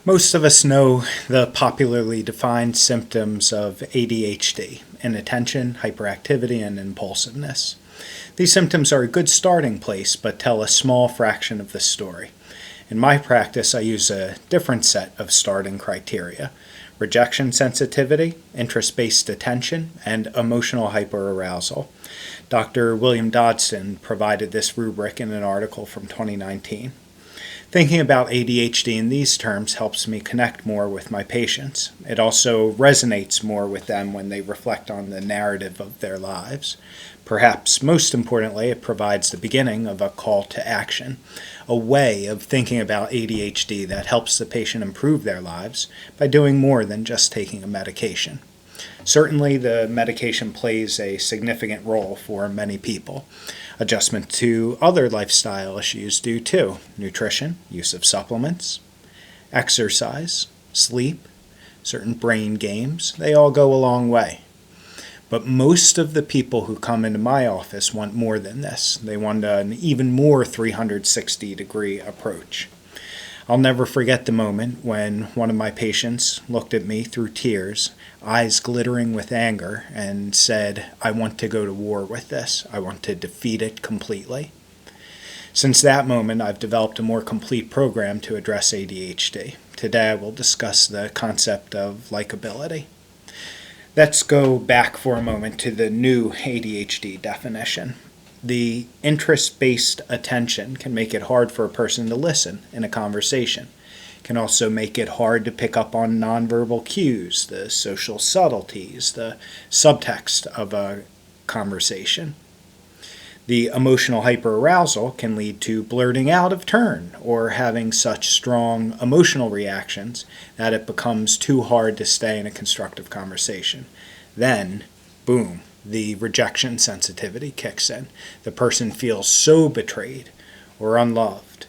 Most of us know the popularly defined symptoms of ADHD: inattention, hyperactivity, and impulsiveness. These symptoms are a good starting place, but tell a small fraction of the story. In my practice, I use a different set of starting criteria: rejection sensitivity, interest-based attention, and emotional hyperarousal. Dr. William Dodson provided this rubric in an article from 2019. Thinking about ADHD in these terms helps me connect more with my patients. It also resonates more with them when they reflect on the narrative of their lives. Perhaps most importantly, it provides the beginning of a call to action, a way of thinking about ADHD that helps the patient improve their lives by doing more than just taking a medication. Certainly, the medication plays a significant role for many people. Adjustment to other lifestyle issues do too: nutrition, use of supplements, exercise, sleep, certain brain games. They all go a long way. But most of the people who come into my office want more than this. They want an even more 360-degree approach. I'll never forget the moment when one of my patients looked at me through tears, eyes glittering with anger, and said, "I want to go to war with this. I want to defeat it completely." Since that moment, I've developed a more complete program to address ADHD. Today, I will discuss the concept of likability. Let's go back for a moment to the new ADHD definition. The interest-based attention can make it hard for a person to listen in a conversation. It can also make it hard to pick up on nonverbal cues, the social subtleties, the subtext of a conversation. The emotional hyperarousal can lead to blurting out of turn or having such strong emotional reactions that it becomes too hard to stay in a constructive conversation. Then, boom, the rejection sensitivity kicks in. The person feels so betrayed or unloved,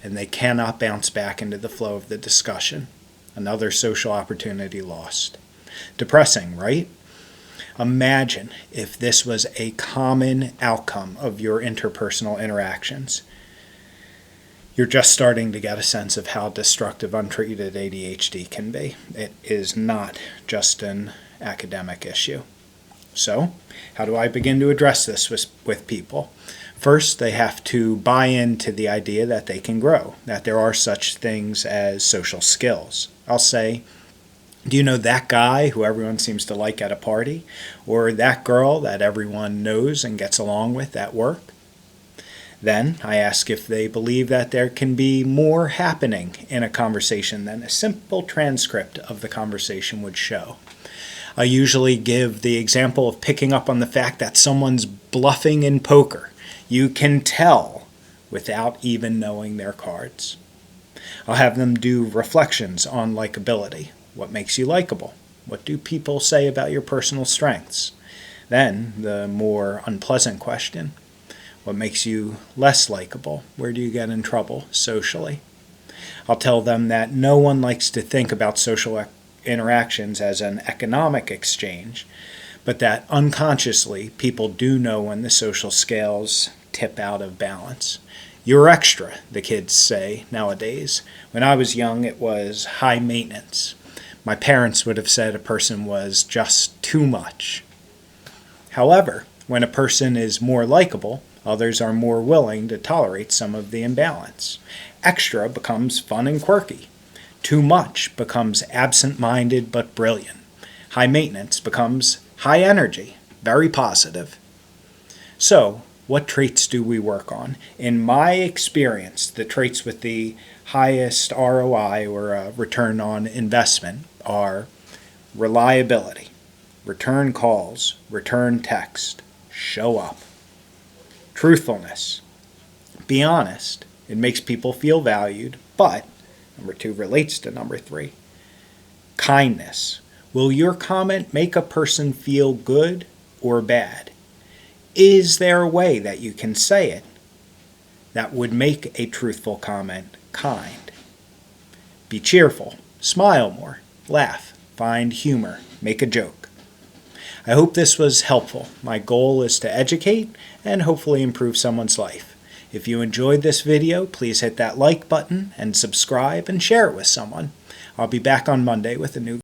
and they cannot bounce back into the flow of the discussion. Another social opportunity lost. Depressing, right? Imagine if this was a common outcome of your interpersonal interactions. You're just starting to get a sense of how destructive untreated ADHD can be. It is not just an academic issue. So, how do I begin to address this with people? First, they have to buy into the idea that they can grow, that there are such things as social skills. I'll say, do you know that guy who everyone seems to like at a party? Or that girl that everyone knows and gets along with at work? Then I ask if they believe that there can be more happening in a conversation than a simple transcript of the conversation would show. I usually give the example of picking up on the fact that someone's bluffing in poker. You can tell without even knowing their cards. I'll have them do reflections on likability. What makes you likable? What do people say about your personal strengths? Then, the more unpleasant question: what makes you less likable? Where do you get in trouble socially? I'll tell them that no one likes to think about social interactions as an economic exchange, but that unconsciously people do know when the social scales tip out of balance. You're extra, the kids say nowadays. When I was young, it was high maintenance. My parents would have said a person was just too much. However, when a person is more likable, others are more willing to tolerate some of the imbalance. Extra becomes fun and quirky. Too much becomes absent-minded but brilliant. High maintenance becomes high energy, very positive. So, what traits do we work on? In my experience, the traits with the highest ROI, or return on investment, are reliability, return calls, return text, show up. Truthfulness. Be honest. It makes people feel valued, but number 2 relates to number 3. Kindness. Will your comment make a person feel good or bad? Is there a way that you can say it that would make a truthful comment kind? Be cheerful. Smile more. Laugh. Find humor. Make a joke. I hope this was helpful. My goal is to educate and hopefully improve someone's life. If you enjoyed this video, please hit that like button and subscribe and share it with someone. I'll be back on Monday with a new